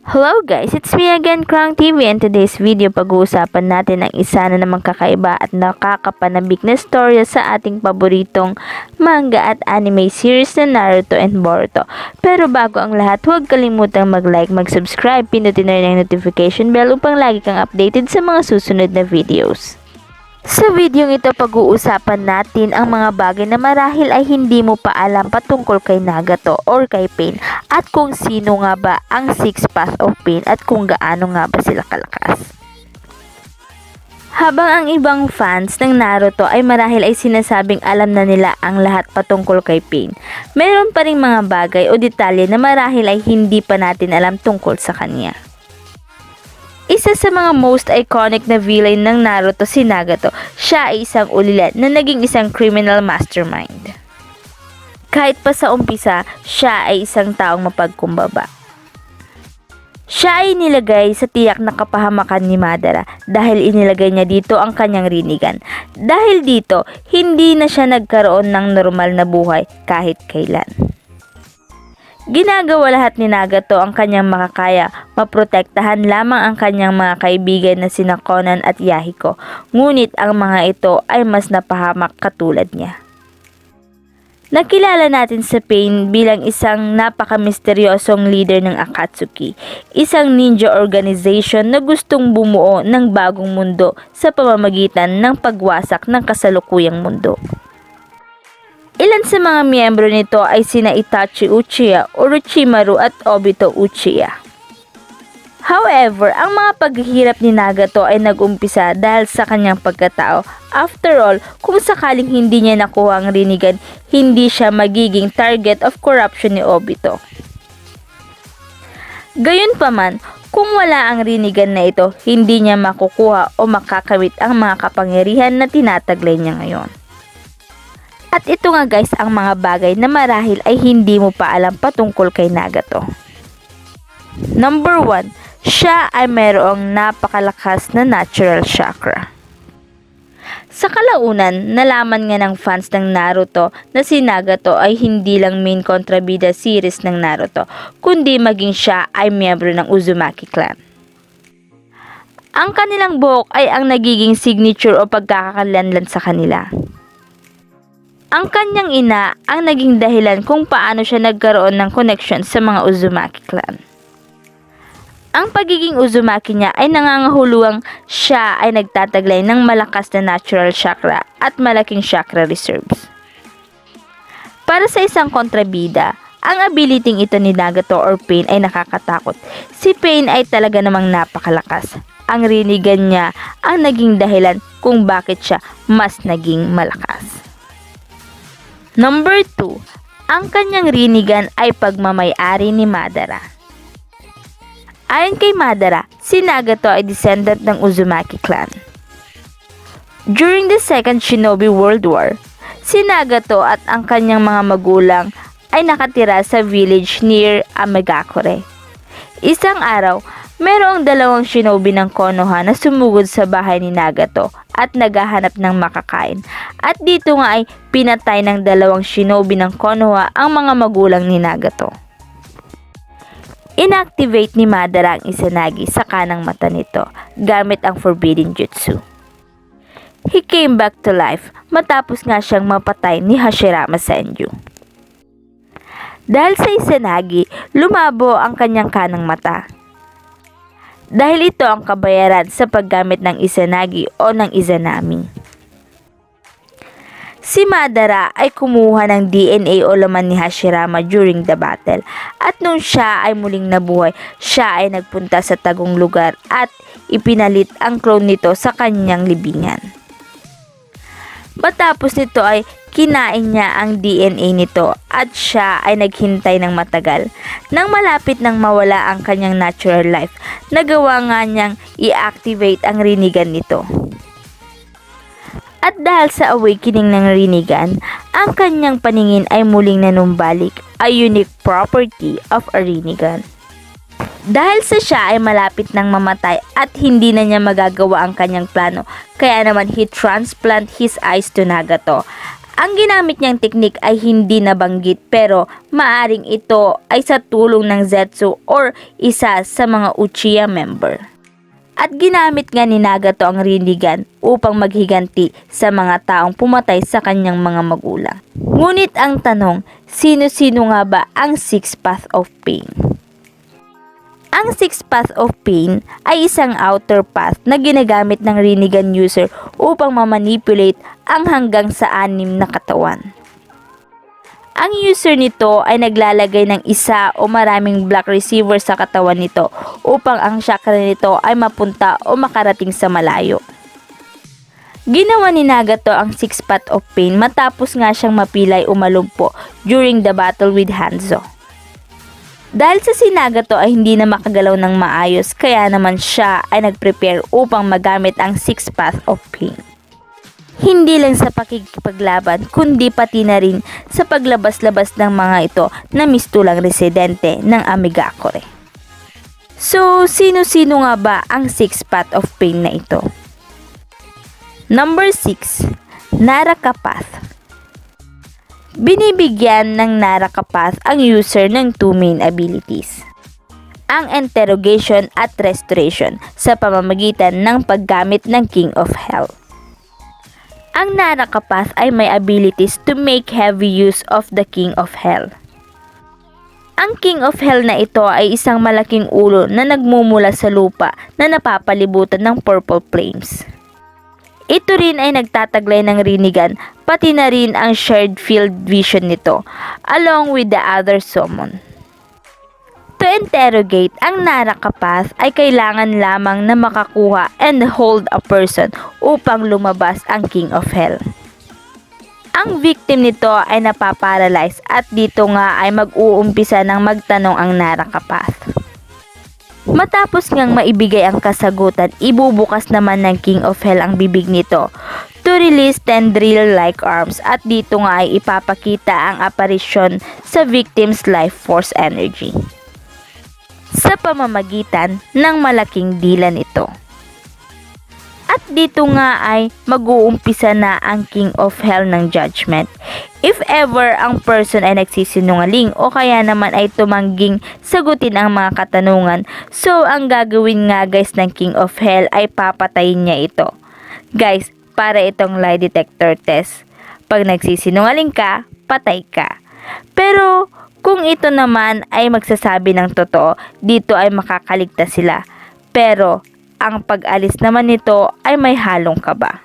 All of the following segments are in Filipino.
Hello guys, it's me again, Krang TV, and today's video pag-uusapan natin ang isa na namang kakaiba at nakakapanabik na storya sa ating paboritong manga at anime series na Naruto and Boruto. Pero bago ang lahat, huwag kalimutang mag-like, mag-subscribe, pinutin na rin ang notification bell upang lagi kang updated sa mga susunod na videos. Sa videong ito, pag-uusapan natin ang mga bagay na marahil ay hindi mo pa alam patungkol kay Nagato or kay Pain at kung sino nga ba ang Six Paths of Pain at kung gaano nga ba sila kalakas. Habang ang ibang fans ng Naruto ay marahil ay sinasabing alam na nila ang lahat patungkol kay Pain, mayroon pa ring mga bagay o detalye na marahil ay hindi pa natin alam tungkol sa kanya. Isa sa mga most iconic na villain ng Naruto si Nagato. Siya ay isang ulilan na naging isang criminal mastermind. Kahit pa sa umpisa, siya ay isang taong mapagkumbaba. Siya ay nilagay sa tiyak na kapahamakan ni Madara dahil inilagay niya dito ang kanyang rinigan. Dahil dito, hindi na siya nagkaroon ng normal na buhay kahit kailan. Ginagawa lahat ni Nagato ang kanyang makakaya, maprotektahan lamang ang kanyang mga kaibigan na sina Konan at Yahiko, ngunit ang mga ito ay mas napahamak katulad niya. Nakilala natin sa Pain bilang isang napaka-misteryosong leader ng Akatsuki, isang ninja organization na gustong bumuo ng bagong mundo sa pamamagitan ng pagwasak ng kasalukuyang mundo. Ilan sa mga miyembro nito ay sina Itachi Uchiha, Orochimaru at Obito Uchiha. However, ang mga paghihirap ni Nagato ay nag-umpisa dahil sa kanyang pagkatao. After all, kung sakaling hindi niya nakuha ang rinigan, hindi siya magiging target of corruption ni Obito. Gayunpaman, kung wala ang rinigan na ito, hindi niya makukuha o makakamit ang mga kapangyarihan na tinataglay niya ngayon. At ito nga guys ang mga bagay na marahil ay hindi mo pa alam patungkol kay Nagato. Number 1, siya ay mayroong napakalakas na natural chakra. Sa kalaunan, nalaman nga ng fans ng Naruto na si Nagato ay hindi lang main kontrabida series ng Naruto, kundi maging siya ay miyembro ng Uzumaki clan. Ang kanilang buhok ay ang nagiging signature o pagkakakilanlan sa kanila. Ang kanyang ina ang naging dahilan kung paano siya nagkaroon ng connection sa mga Uzumaki clan. Ang pagiging Uzumaki niya ay nangangahulugang siya ay nagtataglay ng malakas na natural chakra at malaking chakra reserves. Para sa isang kontrabida, ang ability ito ni Nagato or Pain ay nakakatakot. Si Pain ay talaga namang napakalakas. Ang rinigan niya ang naging dahilan kung bakit siya mas naging malakas. Number 2, ang kanyang rinigan ay pagmamay-ari ni Madara. Ayon kay Madara, si Nagato ay descendant ng Uzumaki clan. During the Second Shinobi World War, si Nagato at ang kanyang mga magulang ay nakatira sa village near Amagakure. Isang araw, mayroong dalawang shinobi ng Konoha na sumugod sa bahay ni Nagato at naghahanap ng makakain. At dito nga ay pinatay ng dalawang shinobi ng Konoha ang mga magulang ni Nagato. Inactivate ni Madara ang Izanagi sa kanang mata nito gamit ang Forbidden Jutsu. He came back to life matapos nga siyang mapatay ni Hashirama Senju. Dahil sa Izanagi, lumabo ang kanyang kanang mata. Dahil ito ang kabayaran sa paggamit ng Izanagi o ng Izanami. Si Madara ay kumuha ng DNA o laman ni Hashirama during the battle at nung siya ay muling nabuhay, siya ay nagpunta sa tagong lugar at ipinalit ang clone nito sa kanyang libingan. Matapos nito ay kinain niya ang DNA nito at siya ay naghintay ng matagal. Nang malapit nang mawala ang kanyang natural life, nagawa nga niyang i-activate ang rinigan nito. At dahil sa awakening ng rinigan, ang kanyang paningin ay muling nanumbalik, a unique property of a rinigan. Dahil sa siya ay malapit nang mamatay at hindi na niya magagawa ang kanyang plano, kaya naman he transplant his eyes to Nagato. Ang ginamit niyang teknik ay hindi nabanggit pero maaring ito ay sa tulong ng Zetsu or isa sa mga Uchiha member. At ginamit nga ni Nagato ang Rinnegan upang maghiganti sa mga taong pumatay sa kanyang mga magulang. Ngunit ang tanong, sino-sino nga ba ang Six Path of Pain? Ang Six Path of Pain ay isang outer path na ginagamit ng Rinnegan user upang mamanipulate ang hanggang sa 6 na katawan. Ang user nito ay naglalagay ng isa o maraming block receiver sa katawan nito upang ang chakra nito ay mapunta o makarating sa malayo. Ginawa ni Nagato ang Six Path of Pain matapos nga siyang mapilay o malumpo during the battle with Hanzo. Dahil sa si Nagato ay hindi na makagalaw ng maayos, kaya naman siya ay nag-prepare upang magamit ang Six Path of Pain. Hindi lang sa pakikipaglaban, kundi pati na rin sa paglabas-labas ng mga ito na mistulang residente ng Amigakure. So, sino-sino nga ba ang Six Path of Pain na ito? Number 6. Naraka Path. Binibigyan ng Naraka Path ang user ng 2 main abilities. Ang interrogation at restoration sa pamamagitan ng paggamit ng King of Hell. Ang Naraka Path ay may abilities to make heavy use of the King of Hell. Ang King of Hell na ito ay isang malaking ulo na nagmumula sa lupa na napapalibutan ng purple flames. Ito rin ay nagtataglay ng Rinnegan, pati na rin ang shared field vision nito, along with the other summon. To interrogate ang Naraka Path ay kailangan lamang na makakuha and hold a person upang lumabas ang King of Hell. Ang victim nito ay napaparalyze at dito nga ay mag-uumpisa ng magtanong ang Naraka Path. Matapos ngang maibigay ang kasagutan, ibubukas naman ng King of Hell ang bibig nito to release tendril-like arms at dito nga ay ipapakita ang apparition sa victim's life force energy sa pamamagitan ng malaking dila nito. At dito nga ay mag-uumpisa na ang King of Hell ng judgment. If ever ang person ay nagsisinungaling o kaya naman ay tumangging sagutin ang mga katanungan, so ang gagawin nga guys ng King of Hell ay papatayin niya ito. Guys, para itong lie detector test. Pag nagsisinungaling ka, patay ka. Pero kung ito naman ay magsasabi ng totoo, dito ay makakaligtas sila. Pero ang pag-alis naman nito ay may halong kaba.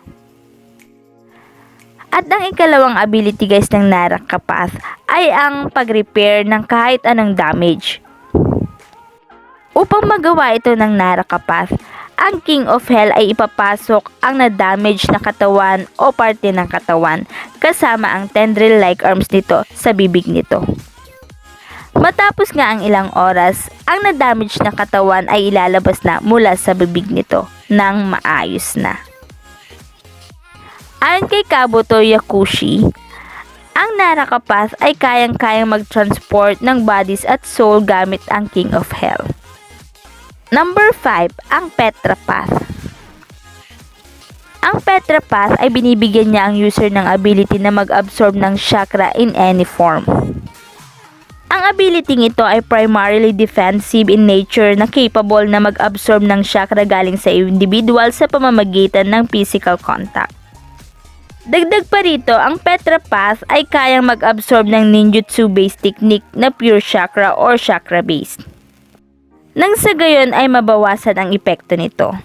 At ang ikalawang ability guys ng Naraka Path ay ang pag-repair ng kahit anong damage. Upang magawa ito ng Naraka Path, ang King of Hell ay ipapasok ang na-damage na katawan o parte ng katawan kasama ang tendril-like arms nito sa bibig nito. Matapos nga ang ilang oras, ang na-damage na katawan ay ilalabas na mula sa bibig nito nang maayos na. Ayon kay Kabuto Yakushi, ang Naraka Path ay kayang-kayang mag-transport ng bodies at soul gamit ang King of Hell. Number 5, ang Petra Path. Ang Petra Path ay binibigyan niya ang user ng ability na mag-absorb ng chakra in any form. Ang ability ito ay primarily defensive in nature na capable na mag-absorb ng chakra galing sa individual sa pamamagitan ng physical contact. Dagdag pa rito, ang Petra Path ay kayang mag-absorb ng ninjutsu-based technique na pure chakra or chakra-based. Nang sa gayon ay mabawasan ang epekto nito.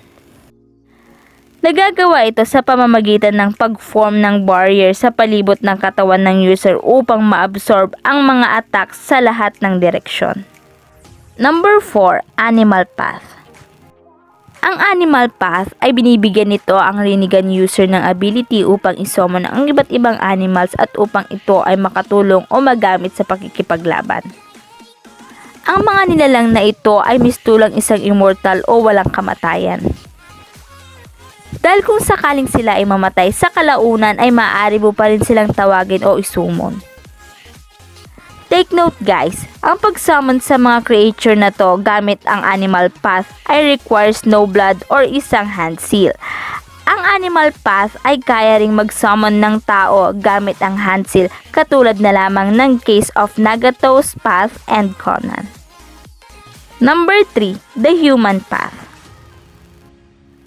Nagagawa ito sa pamamagitan ng pag-form ng barrier sa palibot ng katawan ng user upang ma-absorb ang mga attacks sa lahat ng direksyon. Number 4, Animal Path. Ang Animal Path ay binibigyan nito ang Rinnegan user ng ability upang isummon ang iba't ibang animals at upang ito ay makatulong o magamit sa pakikipaglaban. Ang mga nilalang na ito ay mistulang isang immortal o walang kamatayan. Dahil kung sakaling sila ay mamatay, sa kalaunan ay maaari mo pa rin silang tawagin o isumon. Take note guys, ang pag-summon sa mga creature na to gamit ang Animal Path ay requires no blood or isang hand seal. Ang Animal Path ay kaya ring mag-summon ng tao gamit ang hand seal katulad na lamang ng case of Nagato's Path and Conan. Number 3, the Human Path.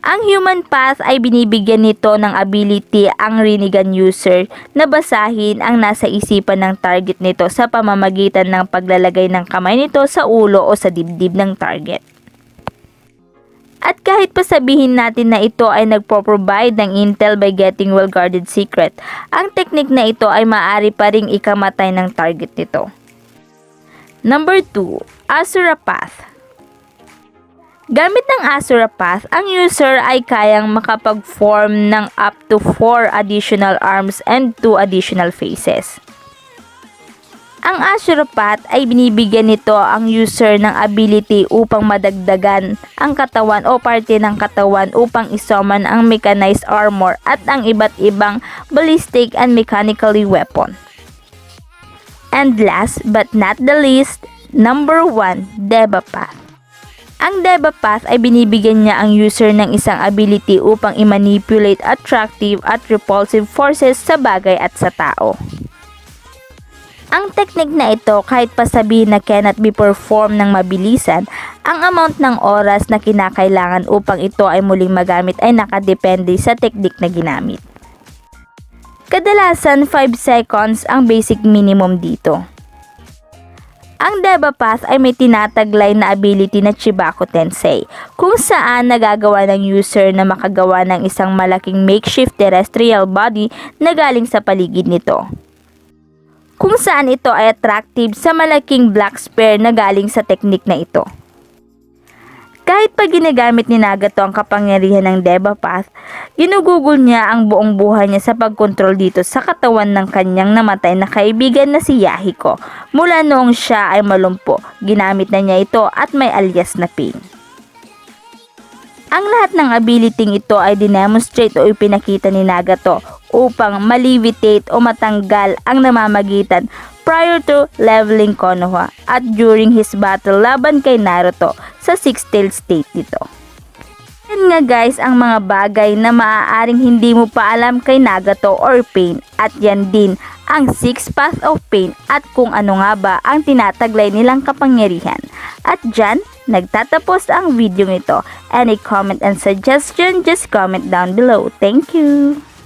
Ang Human Path ay binibigyan nito ng ability ang Rinnegan user na basahin ang nasa isipan ng target nito sa pamamagitan ng paglalagay ng kamay nito sa ulo o sa dibdib ng target. At kahit pa sabihin natin na ito ay nagpo-provide ng intel by getting well-guarded secret, ang teknik na ito ay maaari pa ring ikamatay ng target nito. Number 2, Asura Path. Gamit ng Asura Path, ang user ay kayang makapag-form ng up to 4 additional arms and 2 additional faces. Ang Asura Path ay binibigyan nito ang user ng ability upang madagdagan ang katawan o parte ng katawan upang isummon ang mechanized armor at ang iba't ibang ballistic and mechanically weapon. And last but not the least, number 1, Deva Path. Ang Deva Path ay binibigyan niya ang user ng isang ability upang i-manipulate attractive at repulsive forces sa bagay at sa tao. Ang teknik na ito, kahit pa sabihin na cannot be performed ng mabilisan, ang amount ng oras na kinakailangan upang ito ay muling magamit ay nakadepende sa teknik na ginamit. Kadalasan 5 seconds ang basic minimum dito. Ang Deva Path ay may tinataglay na ability na Chibaku Tensei, kung saan nagagawa ng user na makagawa ng isang malaking makeshift terrestrial body na galing sa paligid nito, kung saan ito ay attractive sa malaking black sphere na galing sa teknik na ito. Kahit pa ginagamit ni Nagato ang kapangyarihan ng Deva Path, ginugugol niya ang buong buhay niya sa pagkontrol dito sa katawan ng kanyang namatay na kaibigan na si Yahiko. Mula noong siya ay malumpo, ginamit na niya ito at may alias na Pain. Ang lahat ng ability ito ay dinemonstrate o ipinakita ni Nagato upang malevitate o matanggal ang namamagitan prior to leveling Konoha at during his battle laban kay Naruto sa Six-Tailed State nito. Yan nga guys ang mga bagay na maaaring hindi mo pa alam kay Nagato or Pain, at yan din ang 6 Path of Pain at kung ano nga ba ang tinataglay nilang kapangyarihan. At dyan, nagtatapos ang video nito. Any comment and suggestion, just comment down below. Thank you!